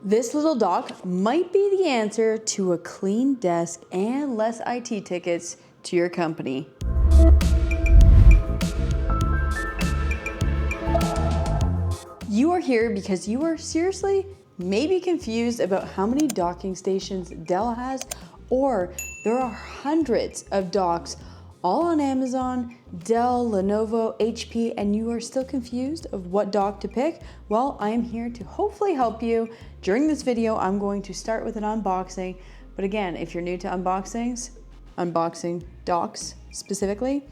This little dock might be the answer to a clean desk and less IT tickets to your company. You are here because you are seriously maybe confused about how many docking stations Dell has, or there are hundreds of docks all on Amazon, Dell, Lenovo, HP, and you are still confused of what dock to pick. Well, I am here to hopefully help you. During this video, I'm going to start with an unboxing. But again, if you're new to unboxing docks specifically,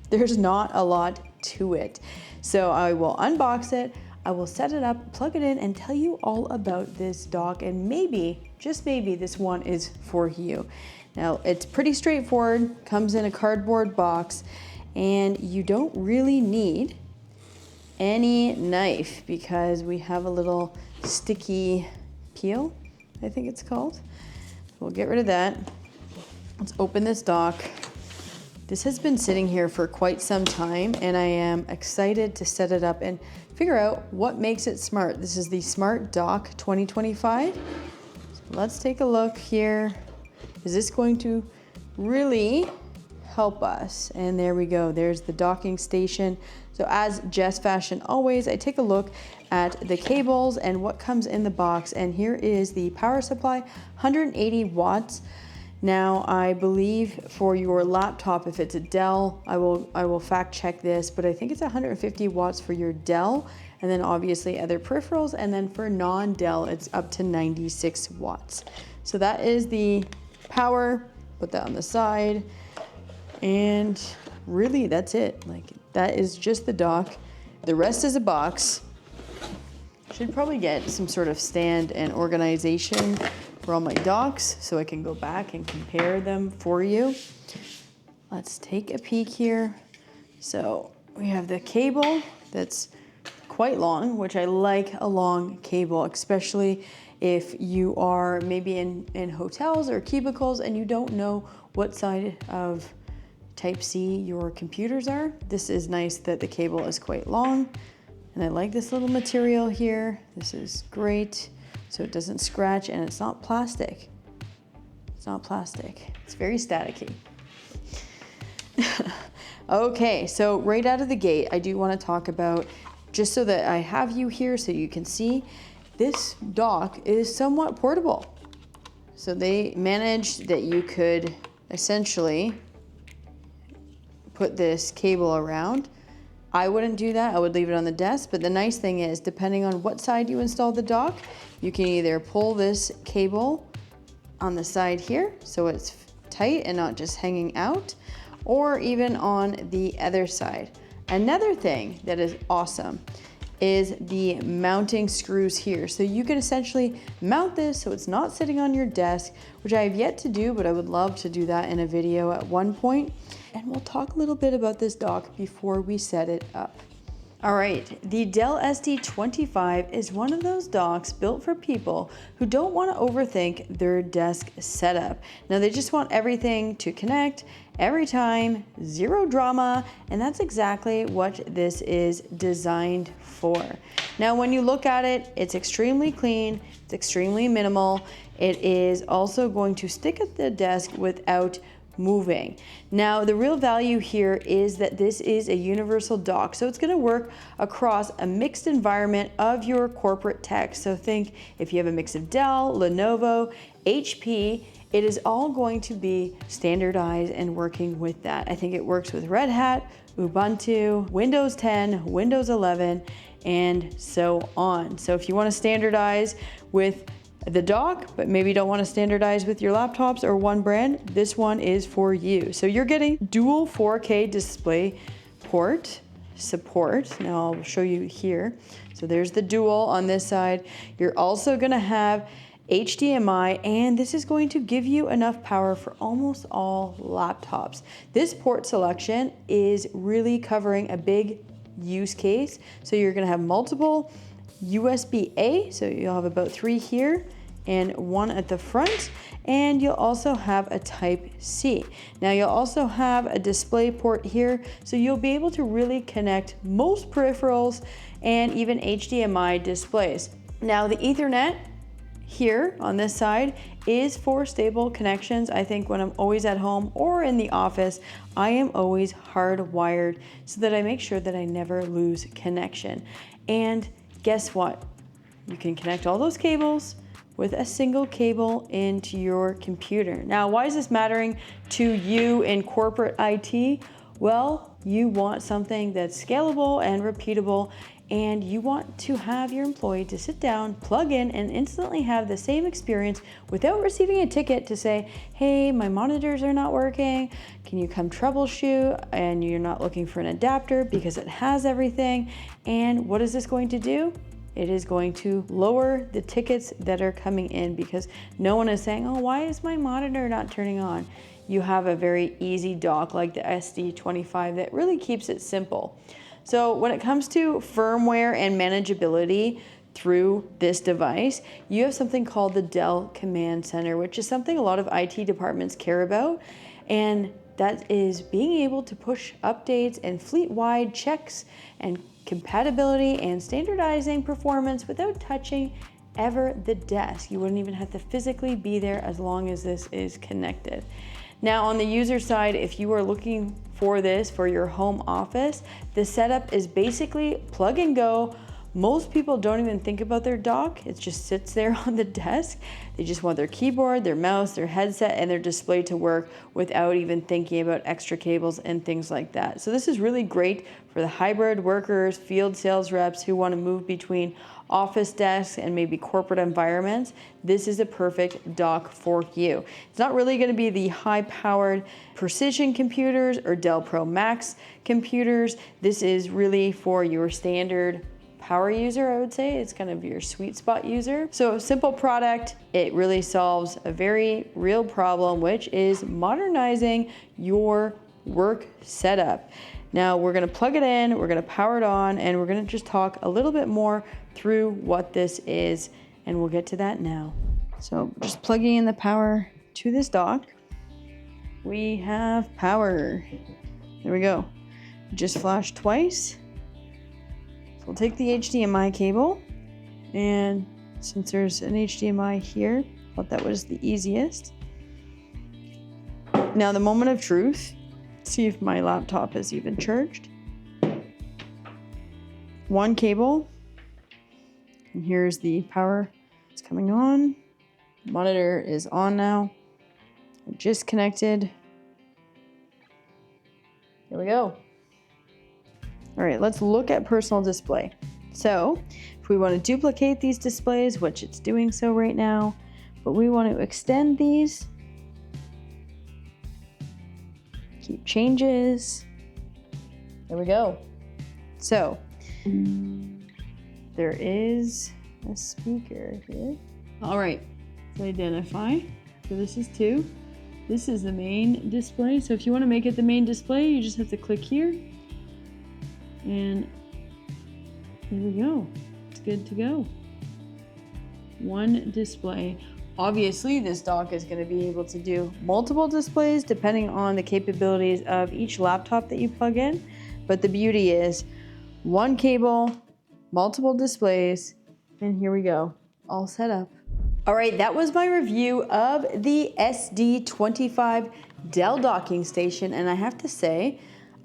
there's not a lot to it. So I will unbox it, I will set it up, plug it in, and tell you all about this dock, and maybe, just maybe, this one is for you. Now, it's pretty straightforward, comes in a cardboard box, and you don't really need any knife because we have a little sticky peel, I think it's called. We'll get rid of that. Let's open this dock. This has been sitting here for quite some time, and I am excited to set it up and figure out what makes it smart. This is the Smart Dock 2025. So let's take a look here. Is this going to really help us? And there we go, there's the docking station. So as Jess fashion always, I take a look at the cables and what comes in the box. And here is the power supply, 180 watts. Now, I believe for your laptop, if it's a Dell, I will fact check this, but I think it's 150 watts for your Dell, and then obviously other peripherals, and then for non-Dell, it's up to 96 watts. So that is the power, put that on the side, and really that's it. Like, that is just the dock. The rest is a box. Should probably get some sort of stand and organization for all my docks so I can go back and compare them for you. Let's take a peek here. So we have the cable that's quite long, which I like a long cable, especially if you are maybe in hotels or cubicles and you don't know what side of Type-C your computers are. This is nice that the cable is quite long, and I like this little material here. This is great. So it doesn't scratch, and it's not plastic. It's not plastic. It's very staticky. Okay, so right out of the gate, I do want to talk about, just so that I have you here so you can see, this dock is somewhat portable. So they managed that you could essentially put this cable around. I wouldn't do that, I would leave it on the desk, but the nice thing is, depending on what side you install the dock, you can either pull this cable on the side here, so it's tight and not just hanging out, or even on the other side. Another thing that is awesome is the mounting screws here. So you can essentially mount this so it's not sitting on your desk, which I have yet to do, but I would love to do that in a video at one point. And we'll talk a little bit about this dock before we set it up. All right, the Dell SD25 is one of those docks built for people who don't want to overthink their desk setup. Now, they just want everything to connect every time, zero drama, and that's exactly what this is designed for. Now, when you look at it, it's extremely clean, it's extremely minimal. It is also going to stick at the desk without moving. Now, the real value here is that this is a universal dock, so it's going to work across a mixed environment of your corporate tech. So think if you have a mix of Dell, Lenovo, HP, it is all going to be standardized and working with that. I think it works with Red Hat, Ubuntu, Windows 10, Windows 11, and so on. So if you want to standardize with the dock, but maybe don't want to standardize with your laptops or one brand, this one is for you. So you're getting dual 4K display port support. Now I'll show you here. So there's the dual on this side. You're also going to have HDMI, and this is going to give you enough power for almost all laptops. This port selection is really covering a big use case. So you're going to have multiple USB-A, so you'll have about 3 here and 1 at the front, and you'll also have a Type-C. Now you'll also have a display port here, so you'll be able to really connect most peripherals and even HDMI displays. Now the Ethernet here on this side is for stable connections. I think when I'm always at home or in the office, I am always hardwired so that I make sure that I never lose connection. And guess what? You can connect all those cables with a single cable into your computer. Now, why is this mattering to you in corporate IT? Well, you want something that's scalable and repeatable, and you want to have your employee to sit down, plug in, and instantly have the same experience without receiving a ticket to say, hey, my monitors are not working. Can you come troubleshoot? And you're not looking for an adapter because it has everything. And what is this going to do? It is going to lower the tickets that are coming in because no one is saying, oh, why is my monitor not turning on? You have a very easy dock like the SD25 that really keeps it simple. So when it comes to firmware and manageability through this device, you have something called the Dell Command Center, which is something a lot of IT departments care about. And that is being able to push updates and fleet-wide checks and compatibility and standardizing performance without touching ever the desk. You wouldn't even have to physically be there as long as this is connected. Now on the user side, if you are looking for this for your home office, the setup is basically plug and go. Most people don't even think about their dock. It just sits there on the desk. They just want their keyboard, their mouse, their headset, and their display to work without even thinking about extra cables and things like that. So this is really great for the hybrid workers, field sales reps who want to move between office desks and maybe corporate environments. This is a perfect dock for you. It's not really going to be the high-powered precision computers or Dell Pro Max computers. This is really for your standard power user, I would say. It's kind of your sweet spot user. So simple product, it really solves a very real problem, which is modernizing your work setup. Now we're gonna plug it in, we're gonna power it on, and we're gonna just talk a little bit more through what this is, and we'll get to that now. So just plugging in the power to this dock. We have power. There we go. Just flashed twice. So we'll take the HDMI cable, and since there's an HDMI here, I thought that was the easiest. Now the moment of truth, see if my laptop is even charged. One cable, and here's the power. It's coming on. Monitor is on now. I just connected. Here we go. All right, let's look at personal display. So if we want to duplicate these displays, which it's doing so right now, but we want to extend these, keep changes. There we go. So there is a speaker here. All right, let's identify. So this is 2. This is the main display. So if you want to make it the main display, you just have to click here. And here we go. It's good to go. One display. Obviously, this dock is going to be able to do multiple displays depending on the capabilities of each laptop that you plug in. But the beauty is one cable, multiple displays, and here we go. All set up. All right, that was my review of the SD25 Dell docking station, and I have to say,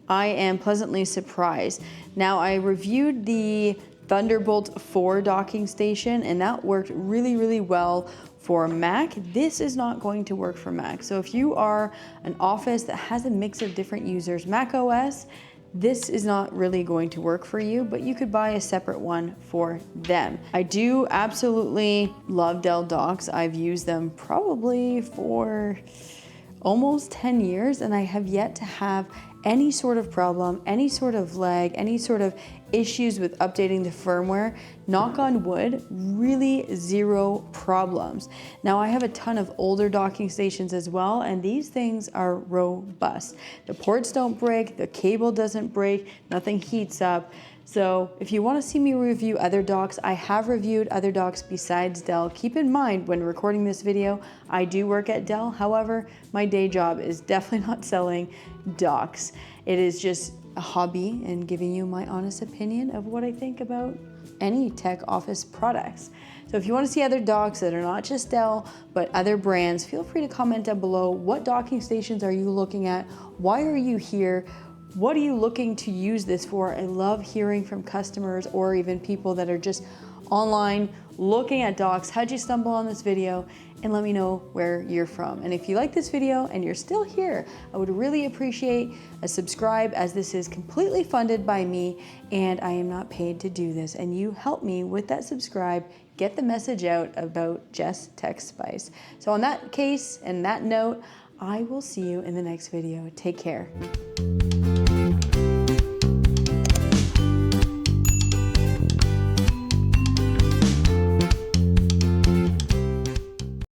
I am pleasantly surprised. Now, I reviewed the Thunderbolt 4 docking station, and that worked really, really well for Mac. This is not going to work for Mac. So if you are an office that has a mix of different users, Mac OS, this is not really going to work for you, but you could buy a separate one for them. I do absolutely love Dell docks. I've used them probably for almost 10 years, and I have yet to have any sort of problem, any sort of lag, any sort of issues with updating the firmware. Knock on wood, really 0 problems. Now I have a ton of older docking stations as well, and these things are robust. The ports don't break, the cable doesn't break, nothing heats up. So if you want to see me review other docks, I have reviewed other docks besides Dell. Keep in mind when recording this video, I do work at Dell. However, my day job is definitely not selling docks. It is just a hobby and giving you my honest opinion of what I think about any tech office products. So if you want to see other docks that are not just Dell, but other brands, feel free to comment down below. What docking stations are you looking at? Why are you here? What are you looking to use this for? I love hearing from customers or even people that are just online looking at docks. How'd you stumble on this video? And let me know where you're from. And if you like this video and you're still here, I would really appreciate a subscribe, as this is completely funded by me and I am not paid to do this. And you help me with that subscribe, get the message out about JessTechSpice. So on that case and that note, I will see you in the next video. Take care.